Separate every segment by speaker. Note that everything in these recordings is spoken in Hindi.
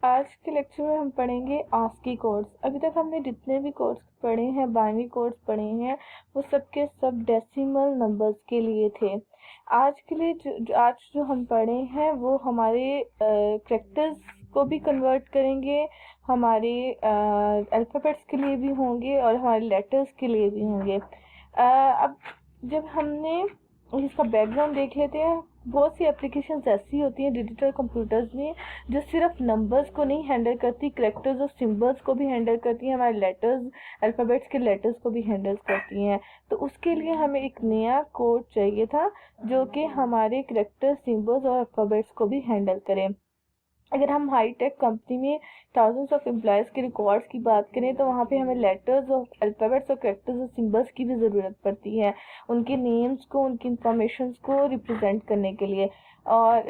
Speaker 1: आज के लेक्चर में हम पढ़ेंगे आस्की कोड्स। अभी तक हमने जितने भी कोड्स पढ़े हैं, बाइनरी कोड्स पढ़े हैं, वो सब के सब डेसिमल नंबर्स के लिए थे। आज के लिए आज जो हम पढ़े हैं वो हमारे कैरेक्टर्स को भी कन्वर्ट करेंगे, हमारे अल्फ़ाबेट्स के लिए भी होंगे और हमारे लेटर्स के लिए भी होंगे। अब जब हमने इसका बैकग्राउंड देख लेते हैं, बहुत सी एप्लीकेशंस ऐसी होती हैं डिजिटल कंप्यूटर्स में जो सिर्फ नंबर्स को नहीं हैंडल करती, कैरेक्टर्स और सिंबल्स को भी हैंडल करती हैं, हमारे लेटर्स अल्फ़ाबेट्स के लेटर्स को भी हैंडल करती हैं। तो उसके लिए हमें एक नया कोड चाहिए था जो कि हमारे कैरेक्टर्स, सिंबल्स और अल्फ़ाबेट्स को भी हैंडल करे। अगर हम हाई टेक कंपनी में थाउजेंड्स ऑफ एम्प्लॉयज़ के रिकॉर्ड्स की बात करें तो वहाँ पे हमें लेटर्स और अल्फ़ाबेट्स और कैरेक्टर्स और सिंबल्स की भी ज़रूरत पड़ती है, उनके नेम्स को, उनकी इंफॉर्मेशंस को रिप्रेजेंट करने के लिए। और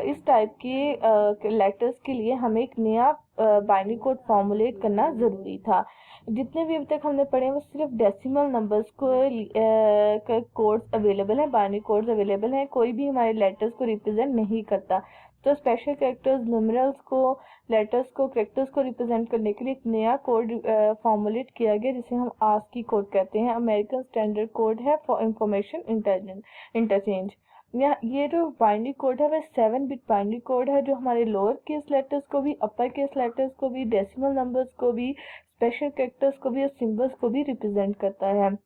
Speaker 1: इस टाइप के लेटर्स के लिए हमें एक नया बाइनरी कोड फॉर्मुलेट करना ज़रूरी था। जितने भी अभी तक हमने पढ़े हैं वो सिर्फ डेसिमल नंबर्स को कोड्स अवेलेबल हैं, बाइनरी कोड्स अवेलेबल हैं, कोई भी हमारे लेटर्स को रिप्रेजेंट नहीं करता। तो स्पेशल कैरेक्टर्स, न्यूमेरल्स को, लेटर्स को, कैरेक्टर्स को रिप्रेजेंट करने के लिए एक नया कोड फॉर्मुलेट किया गया जिसे हम आस्की कोड कहते हैं। अमेरिकन स्टैंडर्ड कोड है फॉर इंफॉर्मेशन इंटरचेंज। ये जो बाइनरी कोड है वह 7 बिट बाइनरी कोड है जो हमारे लोअर केस लेटर्स को भी, अपर केस लेटर्स को भी, डेसिमल नंबर्स को भी, स्पेशल कैरेक्टर्स को भी और सिंबल्स को भी रिप्रेजेंट करता है।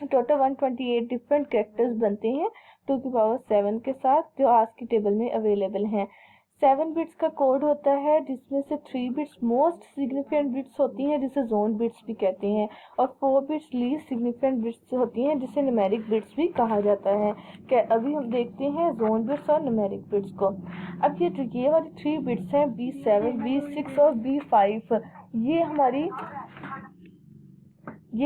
Speaker 1: टोटल 128 डिफरेंट कैरेक्टर्स बनते हैं 2 की पावर 7 के साथ, जो आज की टेबल में अवेलेबल हैं। 7 बिट्स का कोड होता है जिसमें से 3 बिट्स मोस्ट सिग्निफिकेंट बिट्स होती हैं जिसे जोन बिट्स भी कहते हैं, और 4 बिट्स लीस्ट सिग्निफिकेंट बिट्स होती हैं जिसे न्यूमेरिक बिट्स भी कहा जाता है। क्या अभी हम देखते हैं जोन बिट्स और न्यूमेरिक बिट्स को। अब ये वाली 3 बिट्स हैं B7, B6 और B5। ये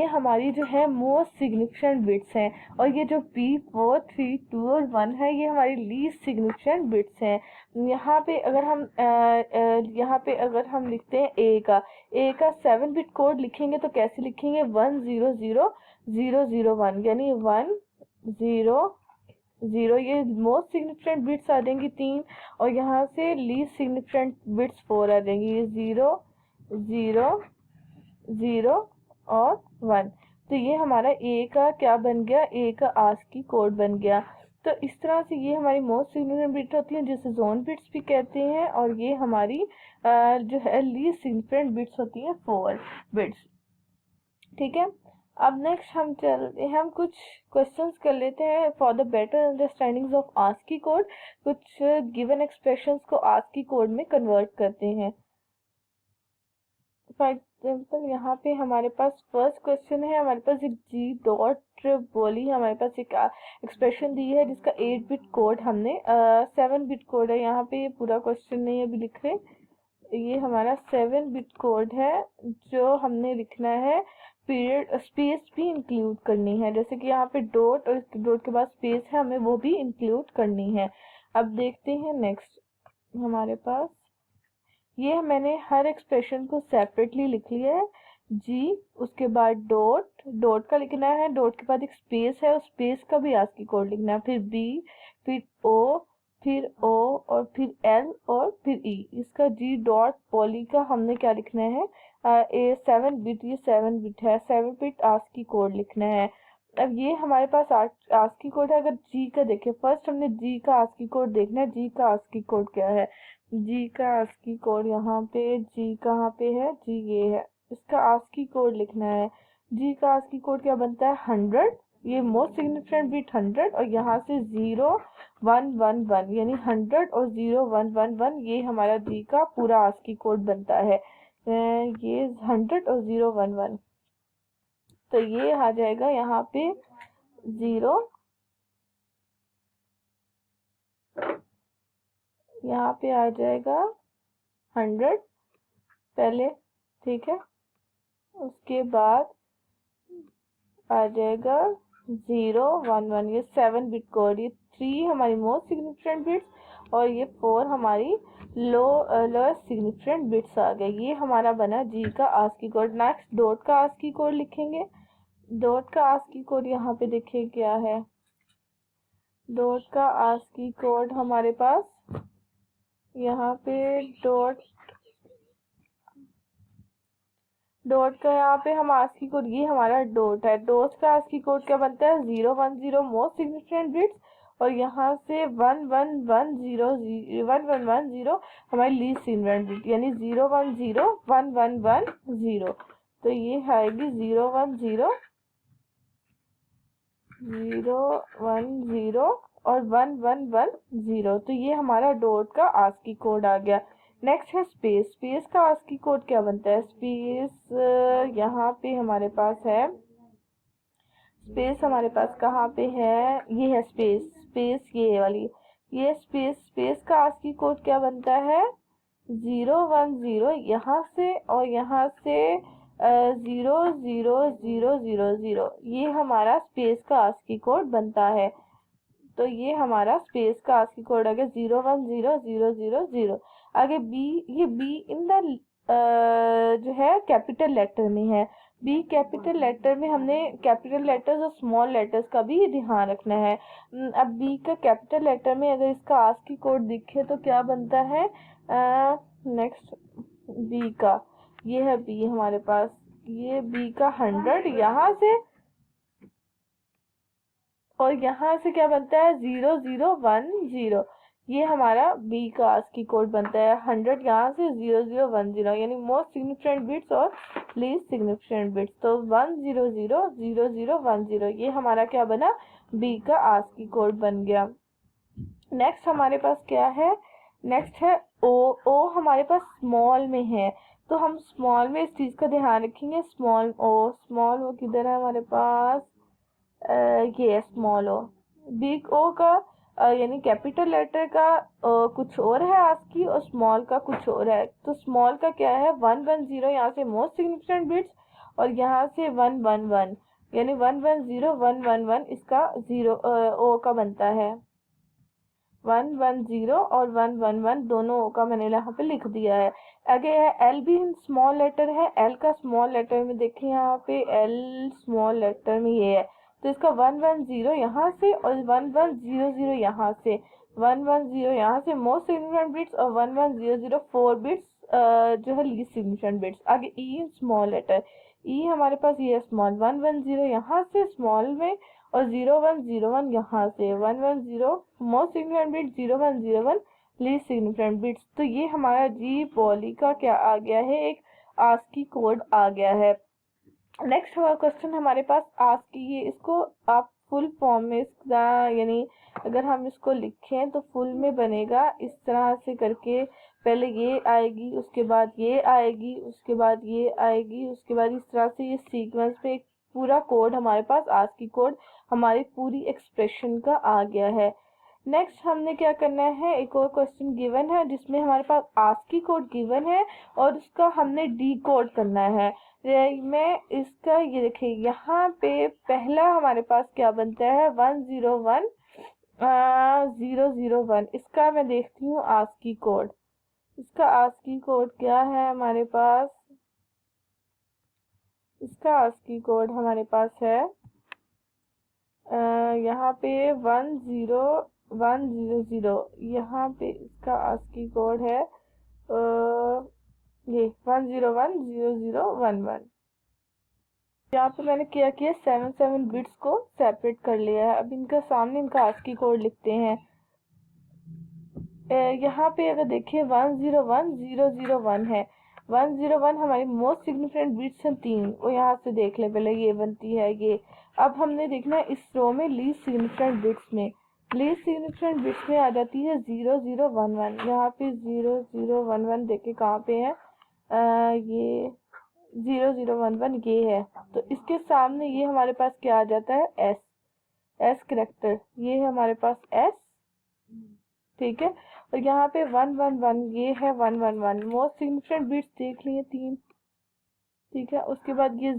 Speaker 1: हमारी जो है मोस्ट सिग्निफिकेंट बिट्स हैं, और ये जो B4, 3, 2 और 1 है ये हमारी लीस्ट सिग्निफिकेंट बिट्स हैं। यहाँ पे अगर हम लिखते हैं ए का 7 बिट कोड लिखेंगे तो कैसे लिखेंगे? 100001, यानी 100, ये मोस्ट सिग्निफिकेंट बिट्स आ जाएंगी 3, और यहाँ से लीस्ट सिग्निफिकेंट बिट्स 4 आ जाएंगी, ये 0, 0, 0 और 1। तो ये हमारा ए का क्या बन गया? ए का आस्की कोड बन गया। तो इस तरह से ये हमारी मोस्ट सिग्निफिकेंट बिट होती हैं जिसे जोन बिट्स भी कहते हैं, और ये हमारी जो है लीस्ट सिग्निफिकेंट बिट्स होती हैं 4 बिट्स। ठीक है, अब नेक्स्ट हम कुछ क्वेश्चंस कर लेते हैं for the better understanding of ASCII code. कुछ गिवन एक्सप्रेशंस को आस्की कोड में कन्वर्ट करते हैं। फॉर एग्जाम्पल यहाँ पे हमारे पास फर्स्ट क्वेश्चन है, हमारे पास एक जी डॉट बोली, हमारे पास एक एक्सप्रेशन दी है जिसका 8 बिट कोड हमने 7 बिट कोड है, यहाँ पे ये पूरा क्वेश्चन नहीं अभी लिख रहे, ये हमारा 7 बिट कोड है जो हमने लिखना है। पीरियड स्पेस भी इंक्लूड करनी है, जैसे कि यहाँ पे डॉट और डॉट के बाद स्पेस है, हमें वो भी इंक्लूड करनी है। अब देखते हैं नेक्स्ट हमारे पास, ये मैंने हर एक्सप्रेशन को सेपरेटली लिख लिया है। जी, उसके बाद डॉट का लिखना है, डॉट के बाद एक स्पेस है, उस स्पेस का भी आस्की कोड लिखना है, फिर बी, फिर ओ, फिर ओ, और फिर एल, और फिर ई। इसका जी डॉट पॉली का हमने क्या लिखना है? ये 7 बिट है, 7 बिट आस्की कोड लिखना है। अब ये हमारे पास आस्की कोड है। अगर जी का देखें, फर्स्ट हमने जी का आस्की कोड देखना है। जी का आस्की कोड क्या है? जी का आस्की कोड यहाँ पे, जी कहाँ पे है? जी ये है, इसका आस्की कोड लिखना है। जी का आस्की कोड क्या बनता है? 100, ये मोस्ट सिग्निफिकेंट बिट 100, और यहाँ से 0, 1, 1, 1, यानी 100 और 0, 1, 1, 1, ये हमारा जी का पूरा आस्की कोड बनता है। ये 100 और 0, 1, 1, तो ये आ जाएगा यहाँ पे 0, यहाँ पे आ जाएगा 100 पहले, ठीक है, उसके बाद आ जाएगा 0, 1, 1, ये 7 बिट कोड, ये 3 हमारी मोस्ट सिग्निफिकेंट बिट्स और ये 4 हमारी लोएस्ट सिग्निफिकेंट बिट्स आ गए। ये हमारा बना जी का आस्की कोड। नेक्स्ट डॉट का आस्की कोड लिखेंगे। डॉट का आस्की कोड यहाँ पे देखिए क्या है। डॉट का आस्की कोड हमारे पास यहाँ पे डॉट का यहाँ पे हम आस्की कोड, ये हमारा डॉट है, डॉट का आस्की कोड क्या बनता है 010 मोस्ट सिग्निफिकेंट बिट्स, और यहाँ से 1110 हमारी लीस्ट सिग्निफिकेंट बिट, यानी 010 1110। तो ये आएगी 010 और 1110। तो ये हमारा डॉट का आस्की कोड आ गया। नेक्स्ट है स्पेस। स्पेस का आस्की कोड क्या बनता है? स्पेस यहाँ पे हमारे पास है, स्पेस हमारे पास कहाँ पे है, ये है स्पेस, स्पेस ये वाली, ये स्पेस। स्पेस का आस्की कोड क्या बनता है 010 यहाँ से, और यहाँ से 00000, ये हमारा स्पेस का आस्की कोड बनता है। तो ये हमारा स्पेस का आस्की कोड आ गया 010 000। आगे बी, ये बी इन द जो है कैपिटल लेटर में है। बी कैपिटल लेटर में हमने कैपिटल लेटर्स और स्मॉल लेटर्स का भी ध्यान रखना है। अब बी का कैपिटल लेटर में अगर इसका आस्की कोड दिखे तो क्या बनता है, नेक्स्ट बी का, ये है बी हमारे पास, ये बी का 100 यहाँ से, और यहाँ से क्या बनता है 0010, ये हमारा बी का आस्की कोड बनता है। 100 यहाँ से 0010, यानी मोस्ट सिग्निफिकेंट बिट्स और लीस्ट सिग्निफिकेंट बिट्स। तो 1000010, ये हमारा क्या बना, बी का आस्की कोड बन गया। नेक्स्ट हमारे पास क्या है, नेक्स्ट है ओ। ओ हमारे पास स्मॉल में है, तो हम स्मॉल में इस चीज का ध्यान रखेंगे। स्मॉल ओ, स्मॉल ओ किधर है हमारे पास, ये स्मॉल ओ। बिग ओ का यानी कैपिटल लेटर का कुछ और है आस्की, और स्मॉल का कुछ और है। तो स्मॉल का क्या है 110, यहाँ से मोस्ट सिग्निफिकेंट बिट्स, और यहाँ से 111, यानी 110111 इसका जीरो ओ का बनता है। 110 और 111 दोनों ओ का मैंने यहाँ पे लिख दिया है। आगे है एल, भी स्मॉल लेटर है। एल का स्मॉल लेटर में देखिए यहाँ पे एल स्मॉल लेटर में ये है, तो इसका 110 यहाँ से और 1100 यहाँ से, 110 यहाँ से मोस्ट सिग्निफिकेंट बिट्स, और 1100 4 बिट्स जो है लीस्ट सिग्निफिकेंट बिट्स। आगे ई स्मॉल लेटर, ई हमारे पास ये स्मॉल 110 यहाँ से स्मॉल में, और 0101 यहाँ से, 110 most significant bit, 0101 least significant bits. तो ये हमारा जी पॉली का क्या आ गया है, एक आस्की कोड आ गया है। नेक्स्ट क्वेश्चन हमारे पास आस्की, ये इसको आप फुल फॉर्म में इसका, यानी अगर हम इसको लिखें तो फुल में बनेगा इस तरह से करके, पहले ये आएगी, उसके बाद ये आएगी, उसके बाद ये आएगी, उसके बाद इस तरह से ये सीक्वेंस में एक पूरा कोड हमारे पास आस्की कोड हमारी पूरी एक्सप्रेशन का आ गया है। नेक्स्ट हमने क्या करना है, एक और क्वेश्चन गिवन है जिसमें हमारे पास आस्की कोड गिवन है और उसका हमने डी कोड करना है। मैं इसका ये देखिए यहाँ पे पहला हमारे पास क्या बनता है 101 इसका मैं देखती हूँ आस्की कोड। इसका आस्की कोड क्या है हमारे पास, इसका आस्की कोड हमारे पास है यहाँ पे 10100, यहाँ पे इसका आस्की कोड है ये 1010011। यहाँ पे मैंने क्या किया 7 बिट्स को सेपरेट कर लिया है। अब इनका सामने इनका आस्की कोड लिखते हैं। यहाँ पे अगर देखिए 101 है, 101 हमारी मोस्ट सिग्निफिकेंट बिट्स हैं 3, वो यहाँ से देख ले, पहले ये बनती है ये। अब हमने देखना है इस रो में लीस्ट सिग्निफिकेंट बिट्स में, लीस्ट सिग्निफिकेंट बिट्स में आ जाती है 0011। यहाँ पे 0011 देखे कहाँ पे है, ये 0011 ये है। तो इसके सामने ये हमारे पास क्या आ जाता है एस, एस करेक्टर, ये है हमारे पास एस, ठीक है। और यहाँ पे 111 ये है 111, मोस्ट सिग्निफिकेंट बिट्स देख लिए 3, ठीक है। उसके बाद ये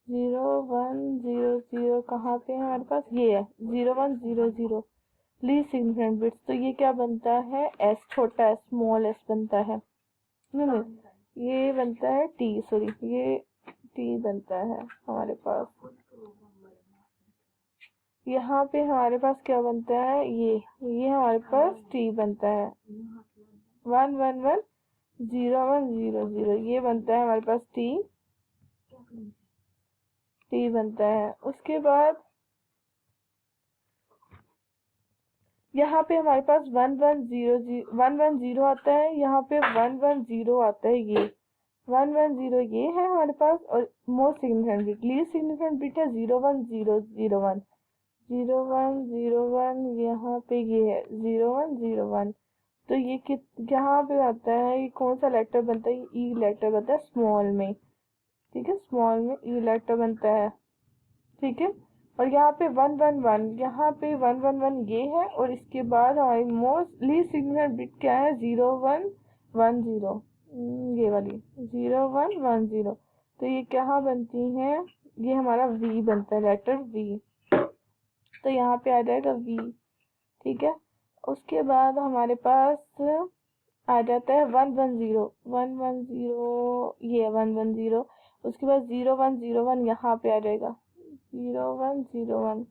Speaker 1: 0100 कहाँ पे है हमारे पास, ये है 0100 लीस्ट सिग्निफिकेंट बिट्स। तो ये क्या बनता है एस, छोटा एस, स्मॉल एस बनता है, नहीं ये बनता है टी, सॉरी ये टी बनता है हमारे पास, यहाँ पे हमारे पास क्या बनता है, ये हमारे पास टी बनता है, 1110100, ये बनता है हमारे पास टी बनता है। उसके बाद यहाँ पे हमारे पास 110 आता है, यहाँ पे 110 आता है, ये 110 ये है हमारे पास। और most significant bit, least significant bit है 01001, 0101, यहाँ पे ये है 0101। तो ये यहाँ पे आता है, ये कौन सा लेटर बनता है, ई लेटर बनता है स्मॉल में, ठीक है, स्मॉल में ई लेटर बनता है, ठीक है। और यहाँ पे 111, यहाँ पे 111 ये है, और इसके बाद हमारी मोस्ट लीस्ट सिग्निफिकेंट बिट क्या है, 0110, ये वाली 0110। तो ये क्या बनती है, ये हमारा वी बनता है, लेटर वी। तो यहाँ पे आ जाएगा वी, ठीक है। उसके बाद हमारे पास आ जाता है 110, 110, ये 110। उसके बाद 0101 यहाँ पे आ जाएगा, 0101,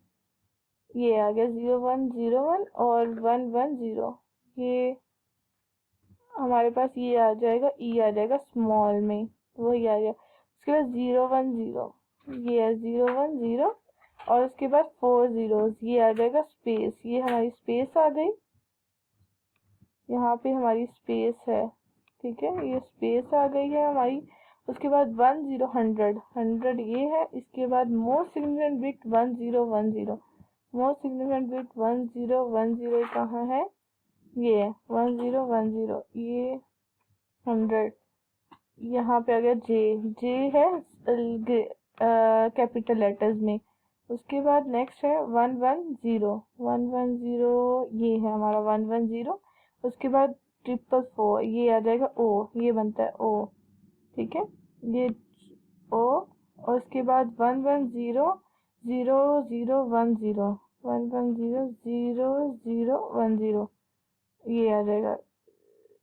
Speaker 1: ये आ गया 0101 और 110, ये हमारे पास ये आ जाएगा, ई आ जाएगा स्मॉल में, वही आ गया। उसके बाद 010, ये है 010, और उसके बाद 4 zeros, ये आ जाएगा स्पेस, ये हमारी स्पेस आ गई, यहाँ पे हमारी स्पेस है, ठीक है, ये स्पेस आ गई है हमारी। उसके बाद 10 100 ये है। इसके बाद most significant bit 1010, most significant bit 1010 कहाँ है, ये 1010, ये 100, यहाँ पे आ गया जे है कैपिटल लेटर्स में। उसके बाद नेक्स्ट है 110, ये है हमारा 110। उसके बाद 444, ये आ जाएगा ओ, ये बनता है ओ, ठीक है, ये ओ। और उसके बाद 110, 0010, 110, 0010, ये आ जाएगा,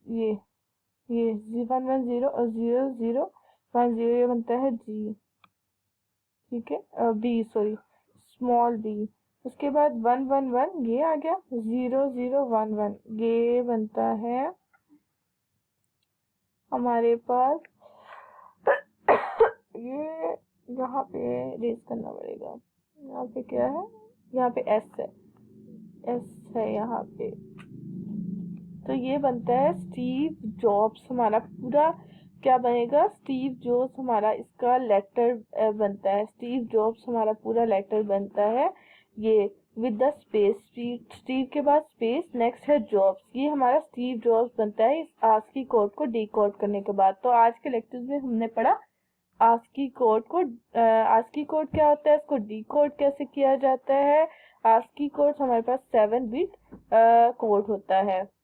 Speaker 1: ये 110 और 0010, ये बनता है जी, ठीक है, बी, सॉरी, स्मॉल बी। उसके बाद 111 ये आ गया, 0011 ये बनता है हमारे पास ये, यहाँ पे रेस करना पड़ेगा, यहाँ पे क्या है, यहाँ पे एस है यहाँ पे। तो ये बनता है स्टीव जॉब्स, हमारा पूरा क्या बनेगा, स्टीव जॉब्स हमारा इसका लेटर बनता है, स्टीव जॉब्स हमारा पूरा लेटर बनता है, ये विद द स्पेस, स्टीव के बाद स्पेस, नेक्स्ट है जॉब्स, ये हमारा स्टीव जॉब्स बनता है इस आस्की कोड को डिकोड करने के बाद। तो आज के लेक्चर में हमने पढ़ा आस्की कोड को, आस्की कोड क्या होता है, इसको डिकोड कैसे किया जाता है। आस्की कोड हमारे पास 7 बिट कोड होता है।